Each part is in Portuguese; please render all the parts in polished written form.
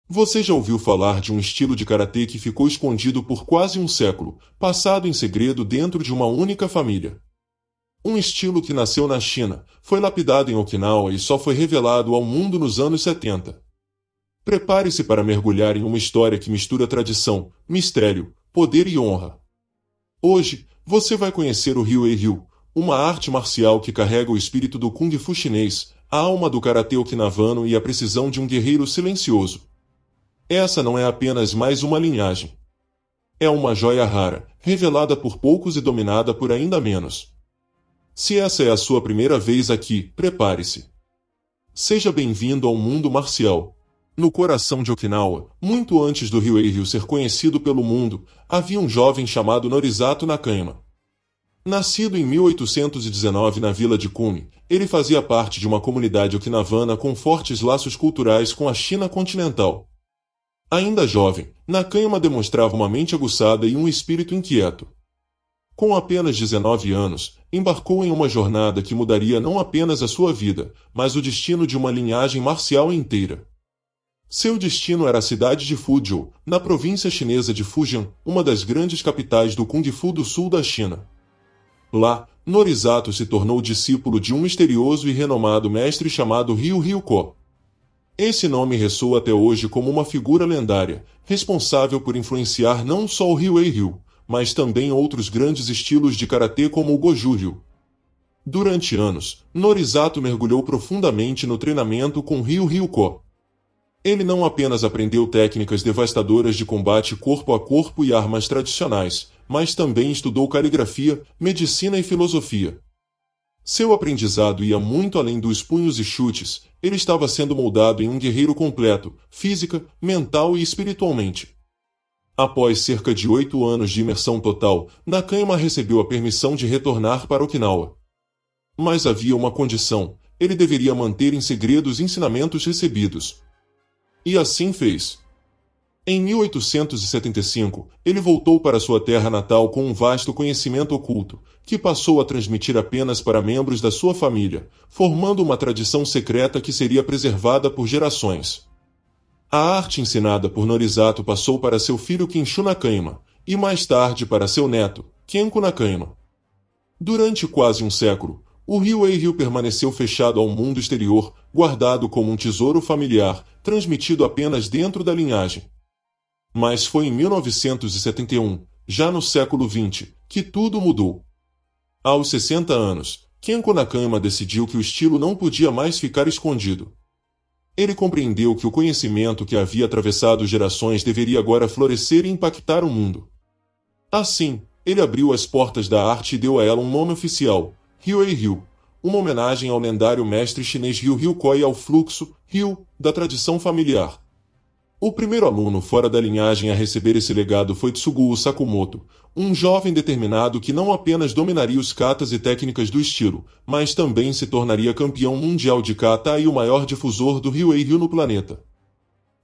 Você já ouviu falar de um estilo de karatê que ficou escondido por quase um século, passado em segredo dentro de uma única família? Um estilo que nasceu na China, foi lapidado em Okinawa e só foi revelado ao mundo nos anos 70. Prepare-se para mergulhar em uma história que mistura tradição, mistério, poder e honra. Hoje, você vai conhecer o Ryu-Ei-Ryu, uma arte marcial que carrega o espírito do Kung Fu chinês, a alma do karatê okinavano e a precisão de um guerreiro silencioso. Essa não é apenas mais uma linhagem. É uma joia rara, revelada por poucos e dominada por ainda menos. Se essa é a sua primeira vez aqui, prepare-se. Seja bem-vindo ao mundo marcial. No coração de Okinawa, muito antes do Ryu-Ei-Ryu ser conhecido pelo mundo, havia um jovem chamado Norisato Nakayama. Nascido em 1819 na vila de Kumi, ele fazia parte de uma comunidade okinavana com fortes laços culturais com a China continental. Ainda jovem, Nakayama demonstrava uma mente aguçada e um espírito inquieto. Com apenas 19 anos, embarcou em uma jornada que mudaria não apenas a sua vida, mas o destino de uma linhagem marcial inteira. Seu destino era a cidade de Fuzhou, na província chinesa de Fujian, uma das grandes capitais do Kung Fu do sul da China. Lá, Norisato se tornou discípulo de um misterioso e renomado mestre chamado Ryu Ryuko. Esse nome ressoa até hoje como uma figura lendária, responsável por influenciar não só o Ryu-Ei-Ryu, mas também outros grandes estilos de karatê como o Goju-Ryu. Durante anos, Norisato mergulhou profundamente no treinamento com Ryu Ryuko. Ele não apenas aprendeu técnicas devastadoras de combate corpo a corpo e armas tradicionais, mas também estudou caligrafia, medicina e filosofia. Seu aprendizado ia muito além dos punhos e chutes, ele estava sendo moldado em um guerreiro completo, física, mental e espiritualmente. Após cerca de 8 anos de imersão total, Nakayama recebeu a permissão de retornar para Okinawa. Mas havia uma condição: ele deveria manter em segredo os ensinamentos recebidos. E assim fez. Em 1875, ele voltou para sua terra natal com um vasto conhecimento oculto, que passou a transmitir apenas para membros da sua família, formando uma tradição secreta que seria preservada por gerações. A arte ensinada por Norisato passou para seu filho Kinshu Nakayama, e mais tarde para seu neto, Kenko Nakayama. Durante quase um século, o Ryu-Ei-Ryu permaneceu fechado ao mundo exterior, guardado como um tesouro familiar, transmitido apenas dentro da linhagem. Mas foi em 1971, já no século XX, que tudo mudou. Aos 60 anos, Kenko Nakayama decidiu que o estilo não podia mais ficar escondido. Ele compreendeu que o conhecimento que havia atravessado gerações deveria agora florescer e impactar o mundo. Assim, ele abriu as portas da arte e deu a ela um nome oficial, Ryu-Ei-Ryu, uma homenagem ao lendário mestre chinês Ryu Ryuko e ao fluxo, Ryu, da tradição familiar. O primeiro aluno fora da linhagem a receber esse legado foi Tsuguo Sakamoto, um jovem determinado que não apenas dominaria os katas e técnicas do estilo, mas também se tornaria campeão mundial de kata e o maior difusor do Ryu-Ei-Ryu no planeta.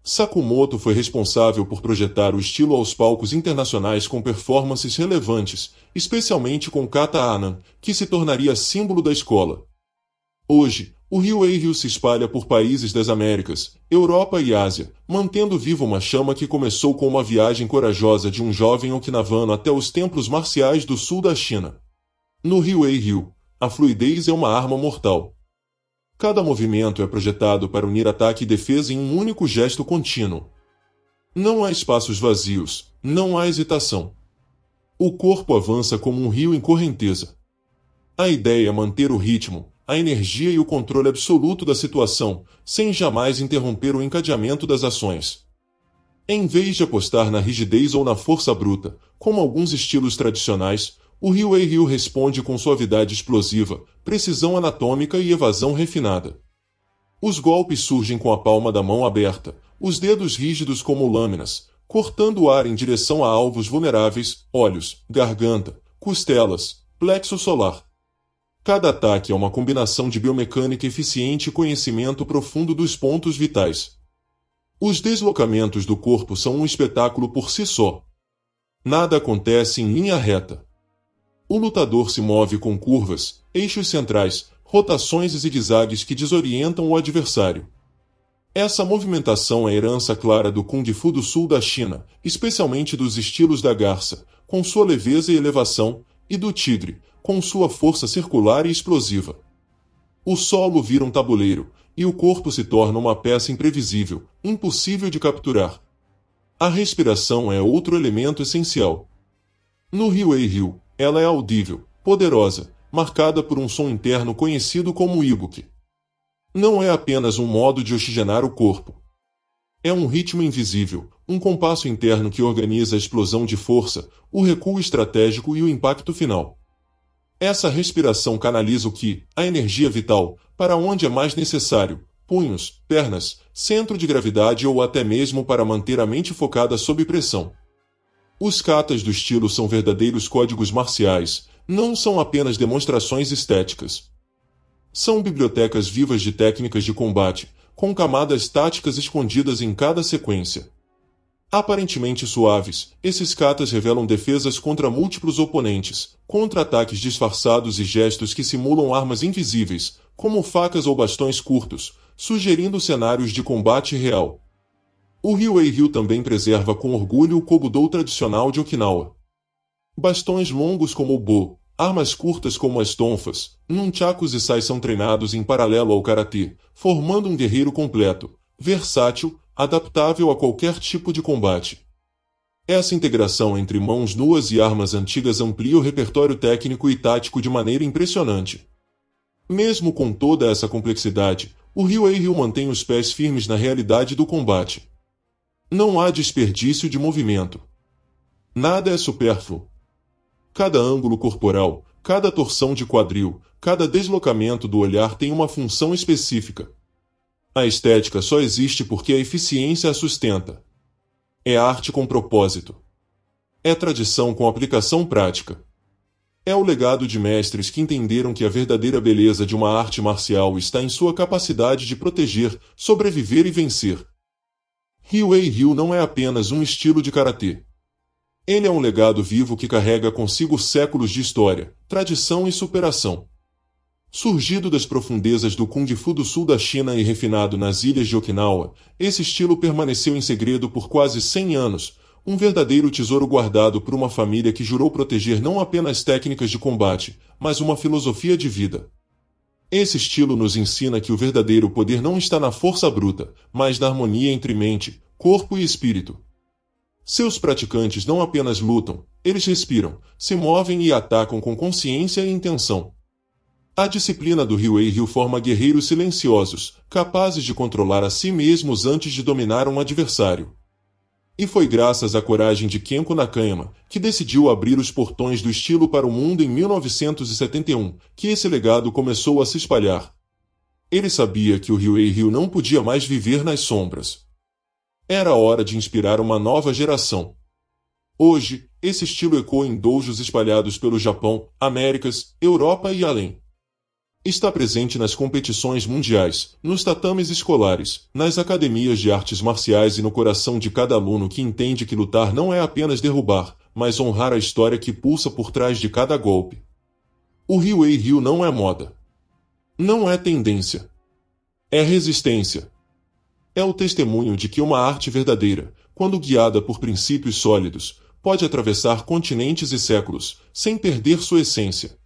Sakamoto foi responsável por projetar o estilo aos palcos internacionais com performances relevantes, especialmente com Kata Anan, que se tornaria símbolo da escola. Hoje, o Ryu-Ei-Ryu se espalha por países das Américas, Europa e Ásia, mantendo viva uma chama que começou com uma viagem corajosa de um jovem okinavano até os templos marciais do sul da China. No Ryu-Ei-Ryu, a fluidez é uma arma mortal. Cada movimento é projetado para unir ataque e defesa em um único gesto contínuo. Não há espaços vazios, não há hesitação. O corpo avança como um rio em correnteza. A ideia é manter o ritmo, a energia e o controle absoluto da situação, sem jamais interromper o encadeamento das ações. Em vez de apostar na rigidez ou na força bruta, como alguns estilos tradicionais, o Ryu-Ei-Ryu responde com suavidade explosiva, precisão anatômica e evasão refinada. Os golpes surgem com a palma da mão aberta, os dedos rígidos como lâminas, cortando o ar em direção a alvos vulneráveis, olhos, garganta, costelas, plexo solar. Cada ataque é uma combinação de biomecânica eficiente e conhecimento profundo dos pontos vitais. Os deslocamentos do corpo são um espetáculo por si só. Nada acontece em linha reta. O lutador se move com curvas, eixos centrais, rotações e zigue-zagues que desorientam o adversário. Essa movimentação é herança clara do Kung Fu do sul da China, especialmente dos estilos da garça, com sua leveza e elevação, e do tigre, com sua força circular e explosiva. O solo vira um tabuleiro, e o corpo se torna uma peça imprevisível, impossível de capturar. A respiração é outro elemento essencial. No Huey Ryu, ela é audível, poderosa, marcada por um som interno conhecido como ibuki. Não é apenas um modo de oxigenar o corpo. É um ritmo invisível, um compasso interno que organiza a explosão de força, o recuo estratégico e o impacto final. Essa respiração canaliza o ki, a energia vital, para onde é mais necessário, punhos, pernas, centro de gravidade ou até mesmo para manter a mente focada sob pressão. Os katas do estilo são verdadeiros códigos marciais, não são apenas demonstrações estéticas. São bibliotecas vivas de técnicas de combate, com camadas táticas escondidas em cada sequência. Aparentemente suaves, esses katas revelam defesas contra múltiplos oponentes, contra-ataques disfarçados e gestos que simulam armas invisíveis, como facas ou bastões curtos, sugerindo cenários de combate real. O Huey Ryu também preserva com orgulho o Kobudo tradicional de Okinawa. Bastões longos como o Bo, armas curtas como as tonfas, nunchakus e sais são treinados em paralelo ao karatê, formando um guerreiro completo, versátil, adaptável a qualquer tipo de combate. Essa integração entre mãos nuas e armas antigas amplia o repertório técnico e tático de maneira impressionante. Mesmo com toda essa complexidade, o Huey Ryu mantém os pés firmes na realidade do combate. Não há desperdício de movimento. Nada é supérfluo. Cada ângulo corporal, cada torção de quadril, cada deslocamento do olhar tem uma função específica. A estética só existe porque a eficiência a sustenta. É arte com propósito. É tradição com aplicação prática. É o legado de mestres que entenderam que a verdadeira beleza de uma arte marcial está em sua capacidade de proteger, sobreviver e vencer. Huey Ryu não é apenas um estilo de karatê. Ele é um legado vivo que carrega consigo séculos de história, tradição e superação. Surgido das profundezas do Kung Fu do sul da China e refinado nas ilhas de Okinawa, esse estilo permaneceu em segredo por quase 100 anos, um verdadeiro tesouro guardado por uma família que jurou proteger não apenas técnicas de combate, mas uma filosofia de vida. Esse estilo nos ensina que o verdadeiro poder não está na força bruta, mas na harmonia entre mente, corpo e espírito. Seus praticantes não apenas lutam, eles respiram, se movem e atacam com consciência e intenção. A disciplina do Huey Ryu forma guerreiros silenciosos, capazes de controlar a si mesmos antes de dominar um adversário. E foi graças à coragem de Kenko Nakayama, que decidiu abrir os portões do estilo para o mundo em 1971, que esse legado começou a se espalhar. Ele sabia que o Huey Ryu não podia mais viver nas sombras. Era hora de inspirar uma nova geração. Hoje, esse estilo ecoa em doujos espalhados pelo Japão, Américas, Europa e além. Está presente nas competições mundiais, nos tatames escolares, nas academias de artes marciais e no coração de cada aluno que entende que lutar não é apenas derrubar, mas honrar a história que pulsa por trás de cada golpe. O Huey Ryu não é moda. Não é tendência. É resistência. É o testemunho de que uma arte verdadeira, quando guiada por princípios sólidos, pode atravessar continentes e séculos, sem perder sua essência.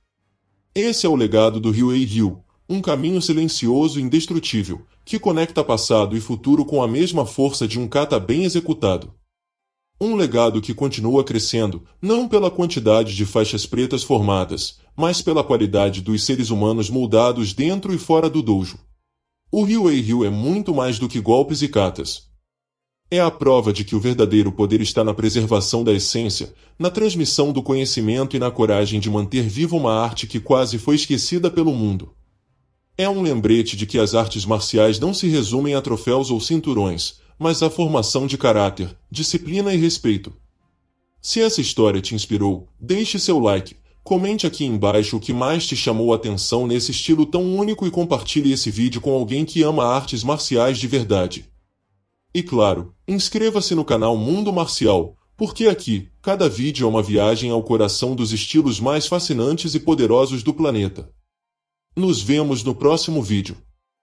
Esse é o legado do Huey Ryu, um caminho silencioso e indestrutível, que conecta passado e futuro com a mesma força de um kata bem executado. Um legado que continua crescendo, não pela quantidade de faixas pretas formadas, mas pela qualidade dos seres humanos moldados dentro e fora do dojo. O Huey Ryu é muito mais do que golpes e katas. É a prova de que o verdadeiro poder está na preservação da essência, na transmissão do conhecimento e na coragem de manter viva uma arte que quase foi esquecida pelo mundo. É um lembrete de que as artes marciais não se resumem a troféus ou cinturões, mas à formação de caráter, disciplina e respeito. Se essa história te inspirou, deixe seu like, comente aqui embaixo o que mais te chamou a atenção nesse estilo tão único e compartilhe esse vídeo com alguém que ama artes marciais de verdade. E claro, inscreva-se no canal Mundo Marcial, porque aqui, cada vídeo é uma viagem ao coração dos estilos mais fascinantes e poderosos do planeta. Nos vemos no próximo vídeo.